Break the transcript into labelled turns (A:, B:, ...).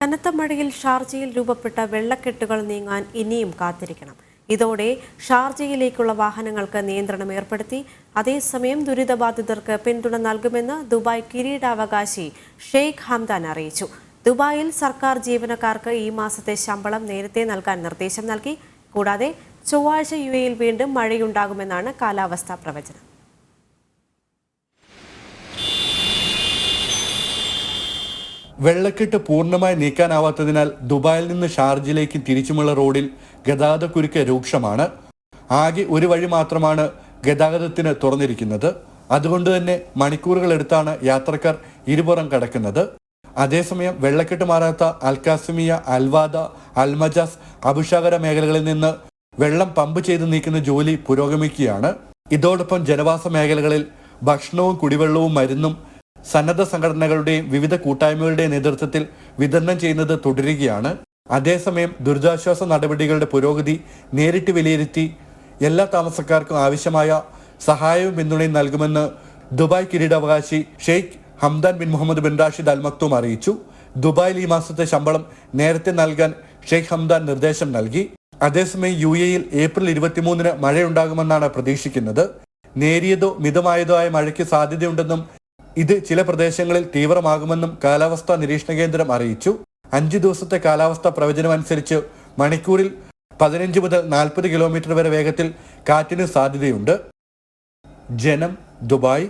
A: കനത്ത മഴയിൽ ഷാർജയിൽ രൂപപ്പെട്ട വെള്ളക്കെട്ടുകൾ നീങ്ങാൻ ഇനിയും കാത്തിരിക്കണം. ഇതോടെ ഷാർജയിലേക്കുള്ള വാഹനങ്ങൾക്ക് നിയന്ത്രണം ഏർപ്പെടുത്തി. അതേസമയം ദുരിതബാധിതർക്ക് പിന്തുണ നൽകുമെന്ന് ദുബായ് കിരീടാവകാശി ഷെയ്ഖ് ഹംദാൻ അറിയിച്ചു. ദുബായിൽ സർക്കാർ ജീവനക്കാർക്ക് ഈ മാസത്തെ ശമ്പളം നേരത്തെ നൽകാൻ നിർദ്ദേശം നൽകി. കൂടാതെ ചൊവ്വാഴ്ച യുഎഇയിൽ വീണ്ടും മഴയുണ്ടാകുമെന്നാണ് കാലാവസ്ഥാ പ്രവചനം.
B: വെള്ളക്കെട്ട് പൂർണ്ണമായി നീക്കാനാവാത്തതിനാൽ ദുബായിൽ നിന്ന് ഷാർജയിലേക്ക് തിരിച്ചുമുള്ള റോഡിൽ ഗതാഗതക്കുരുക്ക് രൂക്ഷമാണ്. ആകെ ഒരു വഴി മാത്രമാണ് ഗതാഗതത്തിന് തുറന്നിരിക്കുന്നത്. അതുകൊണ്ട് തന്നെ മണിക്കൂറുകൾ എടുത്താണ് യാത്രക്കാർ ഇരുപുറം കടക്കുന്നത്. അതേസമയം വെള്ളക്കെട്ട് മാറാത്ത അൽകാസിമിയ, അൽവാദ, അൽമജാസ്, അബുഷാഗര മേഖലകളിൽ നിന്ന് വെള്ളം പമ്പ് ചെയ്ത് നീക്കുന്ന ജോലി പുരോഗമിക്കുകയാണ്. ഇതോടൊപ്പം ജനവാസ മേഖലകളിൽ ഭക്ഷണവും കുടിവെള്ളവും മരുന്നും സന്നദ്ധ സംഘടനകളുടെയും വിവിധ കൂട്ടായ്മകളുടെയും നേതൃത്വത്തിൽ വിതരണം ചെയ്യുന്നത് തുടരുകയാണ്. അതേസമയം ദുരിതാശ്വാസ നടപടികളുടെ പുരോഗതി നേരിട്ട് വിലയിരുത്തി എല്ലാ താമസക്കാർക്കും ആവശ്യമായ സഹായവും പിന്തുണയും നൽകുമെന്ന് ദുബായ് കിരീടാവകാശി Sheikh Hamdan bin Mohammed bin Rashid Al Maktoum അറിയിച്ചു. ദുബായിൽ ഈ മാസത്തെ ശമ്പളം നേരത്തെ നൽകാൻ ഷെയ്ഖ് ഹംദാൻ നിർദ്ദേശം നൽകി. അതേസമയം യുഎഇയിൽ ഏപ്രിൽ 23-ന് മഴയുണ്ടാകുമെന്നാണ് പ്രതീക്ഷിക്കുന്നത്. നേരിയതോ മിതമായതോ ആയ മഴയ്ക്ക് സാധ്യതയുണ്ടെന്നും ഇത് ചില പ്രദേശങ്ങളിൽ തീവ്രമാകുമെന്നും കാലാവസ്ഥാ നിരീക്ഷണ കേന്ദ്രം അറിയിച്ചു. 5 ദിവസത്തെ കാലാവസ്ഥാ പ്രവചനം അനുസരിച്ച് മണിക്കൂറിൽ 15 മുതൽ 40 കിലോമീറ്റർ വരെ വേഗത്തിൽ കാറ്റിന് സാധ്യതയുണ്ട്. ജനം, ദുബായ്.